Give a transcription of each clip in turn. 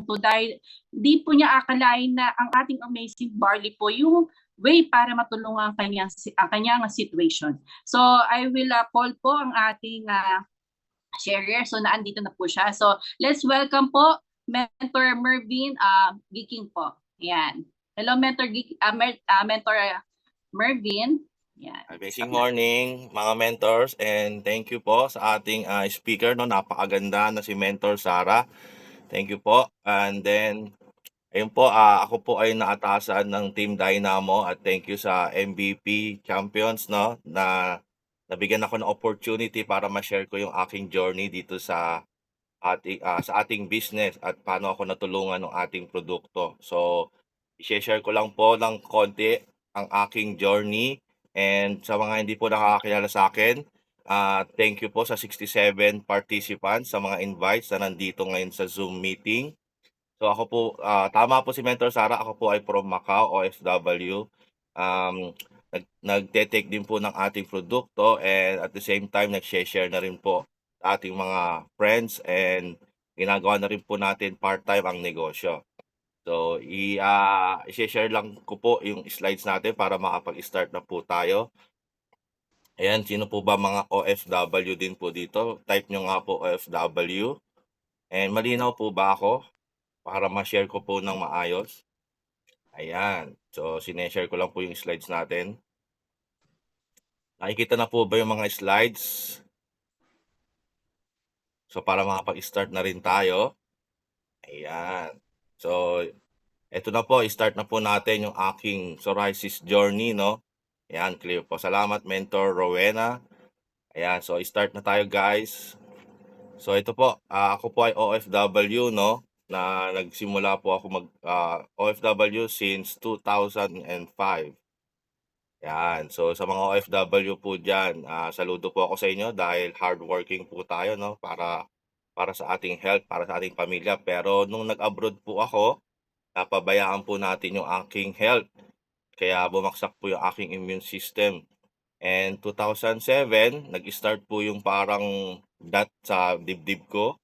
to dahil di po niya akalain na ang ating amazing barley po yung way para matulungan ang kanyang situation. So I will call po ang ating sharer. So naandito na po siya. So let's welcome po Mentor Mervin Geeking po. Yan. Hello Mentor Mentor Mervin. Yan. Amazing morning mga mentors, and thank you po sa ating speaker, no, napakaganda na si Mentor Sara. Thank you po. And then ayun po, ako po ay naatasan ng Team Dynamo at thank you sa MVP Champions, no, na nabigyan ako ng opportunity para ma-share ko yung aking journey dito sa ating business at paano ako natulungan ng ating produkto. So i-share ko lang po ng konti ang aking journey, and sa mga hindi po nakakakilala sa akin, thank you po sa 67 participants sa mga invites na nandito ngayon sa Zoom meeting. So ako po, tama po si Mentor Sara, ako po ay from Macau, OFW. Nagte-take din po ng ating produkto, and at the same time nag-share na rin po sa ating mga friends, and ginagawa na rin po natin part-time ang negosyo. So i-share lang ko po yung slides natin para makapag-start na po tayo. Ayan, sino po ba mga OFW din po dito? Type nyo nga po OFW. And malinaw po ba ako para ma-share ko po ng maayos? Ayan. So sineshare ko lang po yung slides natin. Nakikita na po ba yung mga slides? So para makapag-start na rin tayo. Ayan. So eto na po, start na po natin yung aking psoriasis journey, no? Ayan, clear po. Salamat, Mentor Rowena. Ayan, so start na tayo, guys. So ito po, ako po ay OFW, no? Na nagsimula po ako OFW since 2005. Yan, so sa mga OFW po dyan, saludo po ako sa inyo dahil hardworking po tayo, no? Para sa ating health, para sa ating pamilya. Pero nung nag-abroad po ako, napabayaan po natin yung aking health. Kaya bumagsak po yung aking immune system. And 2007, nag-start po yung parang dot sa dibdib ko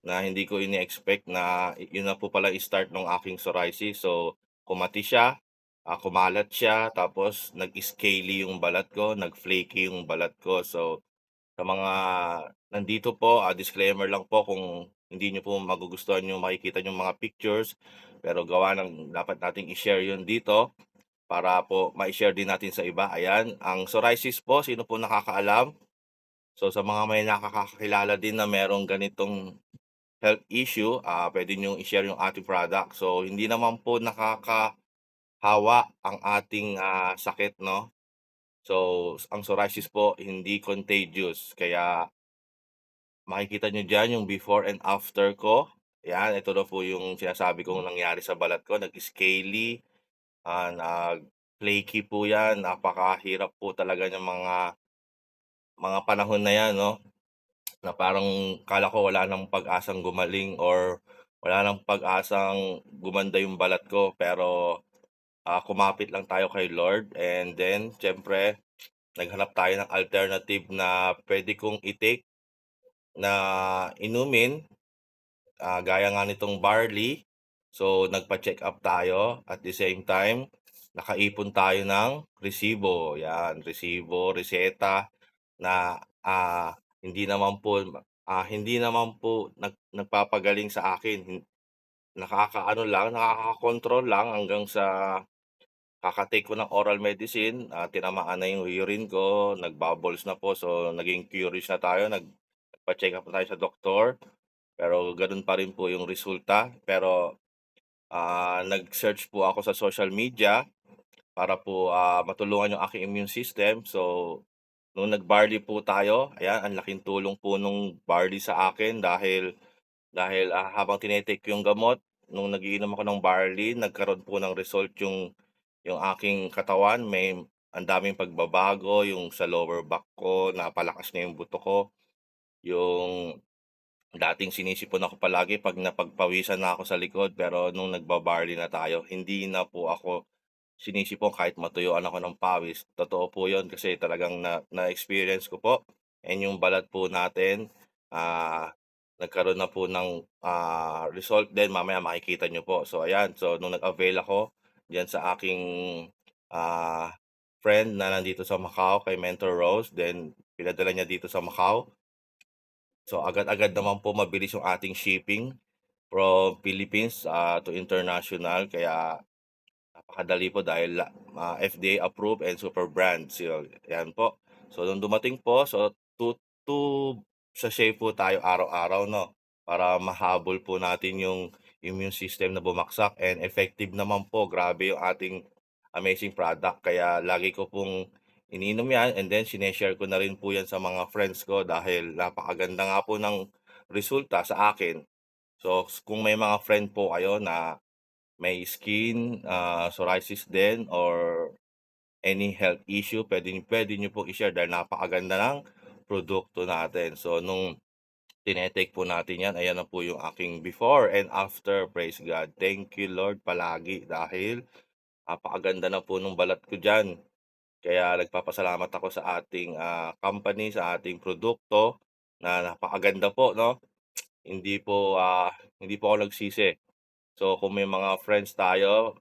na hindi ko ini-expect na yun na po pala start ng aking psoriasis. So, kumati siya, kumalat siya, tapos nag-scaly yung balat ko, nag-flaky yung balat ko. So, sa mga nandito po, disclaimer lang po kung hindi nyo po magugustuhan yung makikita yung mga pictures, pero gawa ng dapat nating i-share yun dito para po ma-share din natin sa iba. Ayan, ang psoriasis po, sino po nakakaalam? So sa mga may nakakakilala din na merong ganitong health issue, pwede nyo i-share yung ating product. So hindi naman po nakakahawa ang ating sakit, no? So ang psoriasis po hindi contagious, kaya makikita nyo dyan yung before and after ko. Yan, ito na po yung sinasabi kong nangyari sa balat ko, nag-scaly, nag-flaky po yan, napakahirap po talaga ng mga panahon na yan, no? Na parang akala ko wala ng pag-asang gumaling or wala ng pag-asang gumanda yung balat ko, pero kumapit lang tayo kay Lord, and then siyempre naghanap tayo ng alternative na puwede kong i-take na inumin, gaya nga nitong barley. So nagpa-check-up tayo, at the same time nakaipon tayo ng resibo, 'yan, resibo, reseta na, hindi naman po nagpapagaling sa akin. Nakakaano lang, nakakakontrol lang hanggang sa kaka-take ko ng oral medicine, tinamaan na yung urine ko, nag-bubbles na po. So naging curious na tayo, nagpa-check-up na tayo sa doktor, pero gano'n pa rin po yung resulta. Pero, nag-search po ako sa social media para po, matulungan yung aking immune system. So nung nag-barley po tayo, ayan, ang laking tulong po nung barley sa akin dahil habang tine-take ko yung gamot, nung nagiinom ako ng barley, nagkaroon po ng result yung aking katawan. Ang daming pagbabago, yung sa lower back ko napalakas na yung buto ko. Yung dating sinisipon ako palagi 'pag napagpawisan na ako sa likod, pero nung nagba-barley na tayo, hindi na po ako sinisipon kahit matuyuan ako ng pawis. Totoo po yun kasi talagang na-experience ko po, and yung balat po natin, ah nagkaroon na po ng, result din, mamaya makikita niyo po. So ayan, so nung nag-avail ako diyan sa aking, ah, friend na nandito sa Macau kay Mentor Rose, then pinadala niya dito sa Macau. So agad-agad naman po mabilis yung ating shipping from Philippines, to international, kaya napakadali po dahil, FDA approved and super brand seal, 'yan po. So nung dumating po, so two sachet po tayo araw-araw 'no, para mahabol po natin yung immune system na bumagsak, and effective naman po, grabe yung ating amazing product. Kaya lagi ko pong iniinom 'yan, and then shine-share ko na rin po 'yan sa mga friends ko dahil napakaganda nga po ng resulta sa akin. So kung may mga friend po kayo na may skin, psoriasis din or any health issue, puwede niyo pong i-share dahil napakaganda ng produkto natin. So nung tine-take po natin 'yan, ayan na po yung aking before and after, praise God. Thank you Lord palagi dahil napakaganda na po nung balat ko diyan. Kaya nagpapasalamat ako sa ating, company, sa ating produkto na napakaganda po 'no. Hindi po ako nagsisi. So kung may mga friends tayo,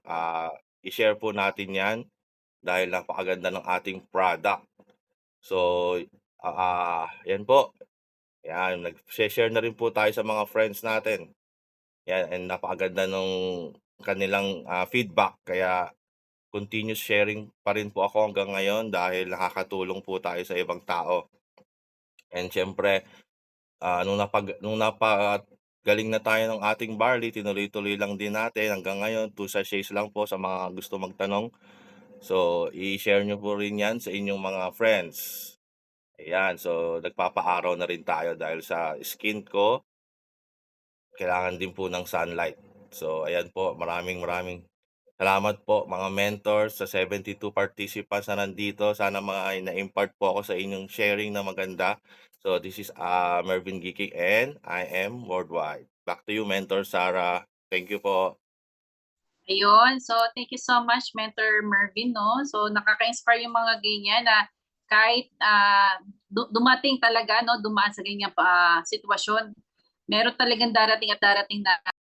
i-share po natin 'yan dahil napakaganda ng ating product. So, 'yan po, 'yan nag-she-share na rin po tayo sa mga friends natin. 'Yan, and napakaganda nung kanilang, feedback, kaya continuous sharing pa rin po ako hanggang ngayon dahil nakakatulong po tayo sa ibang tao. And siyempre, nung napagaling na tayo ng ating barley, tinuloy-tuloy lang din natin hanggang ngayon, 2 sachets lang po sa mga gusto magtanong. So, i-share niyo po rin 'yan sa inyong mga friends. Ayan, so nagpapaaraw na rin tayo dahil sa skin ko, kailangan din po ng sunlight. So ayan po, maraming maraming salamat po mga mentors sa 72 participants na nandito. Sana na-impart po ako sa inyong sharing na maganda. So this is, Mervin Giki, and I am worldwide. Back to you, Mentor Sarah. Thank you po. Ayun, so thank you so much Mentor Mervin 'no. So nakaka-inspire yung mga ganyan na kahit, dumating talaga 'no, dumaan sa ganyang sitwasyon, meron talagang darating at darating na